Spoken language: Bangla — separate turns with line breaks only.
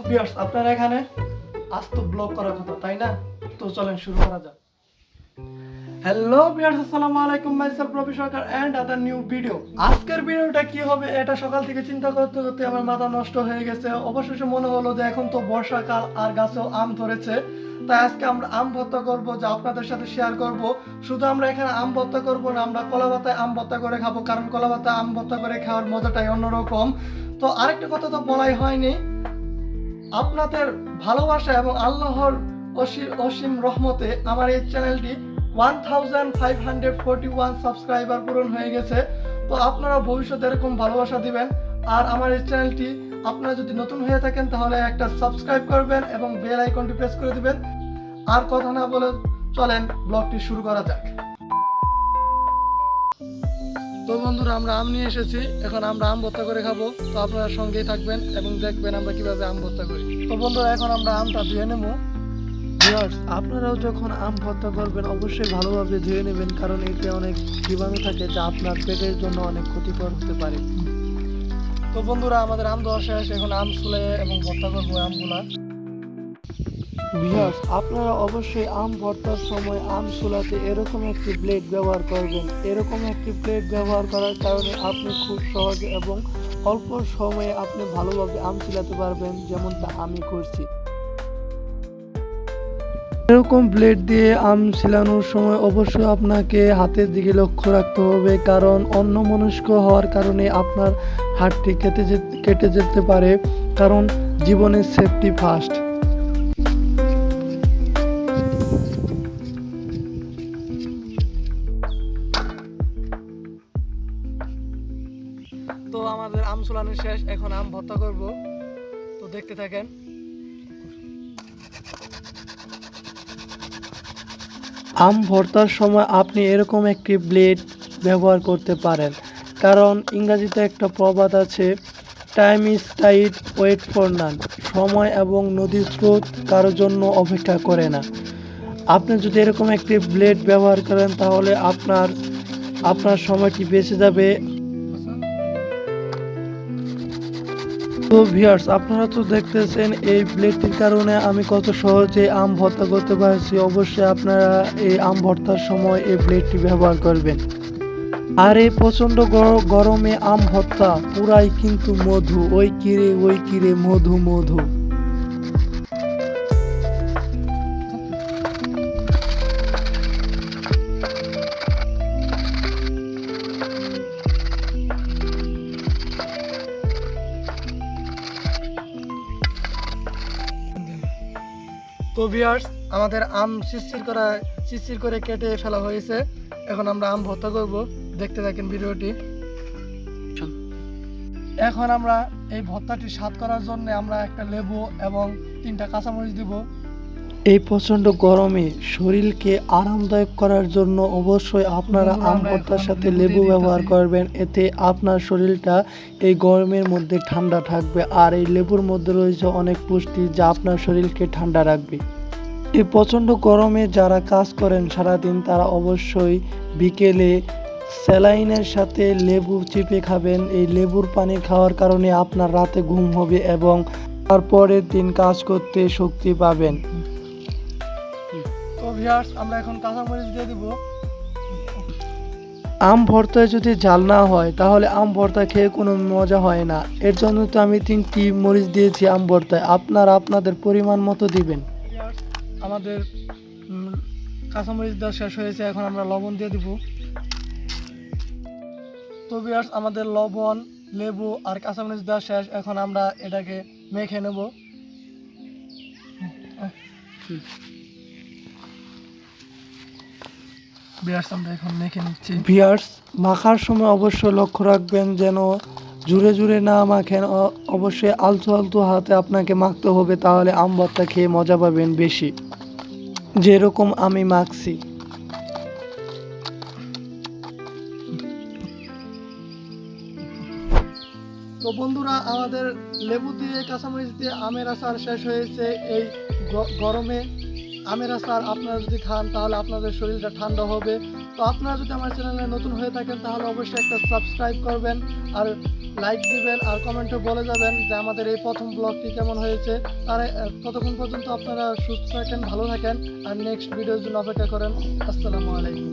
ভিউয়ার্স আপনারা এখানে আজ তো ব্লগ করার কথা তাই না? তো চলেন শুরু করা যাক। হ্যালো ভিউয়ার্স, আসসালামু আলাইকুম, myself Robi Sarkar and other new video. আজকের ভিডিওটা কি হবে এটা সকাল থেকে চিন্তা করতে করতে আমার মাথা নষ্ট হয়ে গেছে। অবশেষে মনে হলো যে এখন তো বর্ষাকাল আর গাছেও আম ধরেছে, তাই আজকে আমরা আম ভর্তা করব, যা আপনাদের সাথে শেয়ার করব। শুধু আমরা এখানে আম ভর্তা করব না, আমরা কলা পাতায় আম ভর্তা করে খাবো, কারণ কলা পাতায় আম ভর্তা করে খাওয়ার মজাটাই অন্যরকম। তো আরেকটা কথা তো বলাই হয়নি, আপনাদের ভালোবাসা এবং আল্লাহর অসীম রহমতে আমার এই চ্যানেলটি 1541 সাবস্ক্রাইবার পূরণ হয়ে গেছে। তো আপনারা ভবিষ্যতে এরকম ভালোবাসা দিবেন। আর আমার এই চ্যানেলটি আপনারা যদি নতুন হয়ে থাকেন তাহলে একটা সাবস্ক্রাইব করবেন এবং বেল আইকনটি প্রেস করে দিবেন। আর কথা না বলে চলেন ব্লগটি শুরু করা যাক। তো বন্ধুরা, আমরা আম নিয়ে এসেছি, এখন আমরা আম ভর্তা করে খাবো। তো আপনারা সঙ্গেই থাকবেন এবং দেখবেন আমরা কিভাবে আম ভর্তা করি। তো বন্ধুরা, এখন আমরা আমটা ধুয়ে নেব। আপনারাও যখন আম ভর্তা করবেন অবশ্যই ভালোভাবে ধুয়ে নেবেন, কারণ এতে অনেক জীবাণু থাকে যা আপনার পেটের জন্য অনেক ক্ষতিকর হতে পারে। তো বন্ধুরা, আমাদের আম ধোয়া শেষ, এখন আম ছুলে এবং ভর্তা করবো আমগুলা। ভিউয়ার্স, আপনারা অবশ্যই আম ভর্তার সময় আম ছুলাতে এরকম একটি ব্লেড ব্যবহার করবেন। এরকম একটি ব্লেড ব্যবহার করার কারণে আপনি খুব সহজে এবং অল্প সময়ে আপনি ভালোভাবে আম ছুলাতে পারবেন, যেমনটা আমি করছি। এরকম ব্লেড দিয়ে আম ছিলানোর সময় অবশ্যই আপনাকে হাতের দিকে লক্ষ্য রাখতে হবে, কারণ অন্যমনস্ক হওয়ার কারণে আপনার হাতটি কেটে যেতে পারে, কারণ জীবনের সেফটি ফার্স্ট। তো আমাদের আম ছুলানো শেষ, এখন আম ভর্তা করব। তো দেখতে থাকেন। আম ভর্তার সময় আপনি এরকম একটি ব্লেড ব্যবহার করতে পারেন, কারণ ইংরেজিতে একটা প্রবাদ আছে, time is tight, wait for none. সময় এবং নদীর স্রোত কারোর জন্য অপেক্ষা করে না। আপনি যদি এরকম একটি ব্লেড ব্যবহার করেন তাহলে আপনার সময়টি বেঁচে যাবে। তো ভিউয়ার্স, আপনারা তো দেখতেছেন এই ব্লেডটির কারণে আমি কত সহজে আম ভর্তা করতে পারছি। অবশ্যই আপনারা এই আম ভর্তার সময় এই ব্লেডটি ব্যবহার করবেন। আর এই প্রচন্ড গরমে আম ভর্তা পুরাই কিন্তু মধু, ওই কিরে মধু মধু। তো ভিউয়ার্স, আমাদের আম শিরশির করে কেটে ফেলা হয়েছে, এখন আমরা আম ভর্তা করব। দেখতে থাকেন ভিডিওটি। এখন আমরা এই ভর্তাটি স্বাদ করার জন্য আমরা একটা লেবু এবং 3টা কাঁচামরিচ দিব। এই প্রচন্ড গরমে শরীরকে আরামদায়ক করার জন্য অবশ্যই আপনারা আম ভর্তার সাথে লেবু ব্যবহার করবেন, এতে আপনার শরীরটা এই গরমের মধ্যে ঠান্ডা থাকবে। আর এই লেবুর মধ্যে রয়েছে অনেক পুষ্টি যা আপনার শরীরকে ঠান্ডা রাখবে। এই প্রচন্ড গরমে যারা কাজ করেন সারাদিন, তারা অবশ্যই বিকেলে স্যালাইনের সাথে লেবু চিপে খাবেন। এই লেবুর পানি খাওয়ার কারণে আপনার রাতে ঘুম হবে এবং তারপরের দিন কাজ করতে শক্তি পাবেন। তো ভিউয়ার্স, আমরা এখন কাঁচামরিচ দিয়ে দিব। আম ভর্তায় যদি ঝাল না হয় তাহলে আম ভর্তা খেয়ে কোনো মজা হয় না। এর জন্য তো আমি 3টি মরিচ দিয়েছি আম ভর্তায়, আপনারা আপনাদের পরিমাণ মতো দিবেন। আমাদের কাঁচামরিচ দেওয়া শেষ হয়েছে, এখন আমরা লবণ দিয়ে দিব। তো ভিউয়ার্স, আমাদের লবণ, লেবু আর কাঁচামরিচ দেওয়া শেষ, এখন আমরা এটাকে মেখে নেব। ভিউয়ার্স, মাখার সময় অবশ্যই লক্ষ্য রাখবেন যেন জুড়ে জুড়ে না মাখেন, অবশ্যই আলতো আলতো হাতে আপনাকে মাখতে হবে, তাহলে আম ভর্তা খেয়ে মজা পাবেন বেশি, যেরকম আমি মাখছি। তো বন্ধুরা, আমাদের লেবু দিয়ে কাঁচামরিচ দিয়ে আমের আচার শেষ হয়েছে। এই গরমে আমের আচার আপনারা যদি খান তাহলে আপনাদের শরীরটা ঠান্ডা হবে। তো আপনারা যদি আমার চ্যানেলে নতুন হয়ে থাকেন তাহলে অবশ্যই একটা সাবস্ক্রাইব করবেন আর লাইক দিবেন আর কমেন্টে বলে যাবেন যে আমাদের এই প্রথম ব্লগটি কেমন হয়েছে। আর ততক্ষণ পর্যন্ত আপনারা সুস্থ থাকেন, ভালো থাকেন আর নেক্সট ভিডিওর জন্য অপেক্ষা করেন। আসসালামু আলাইকুম।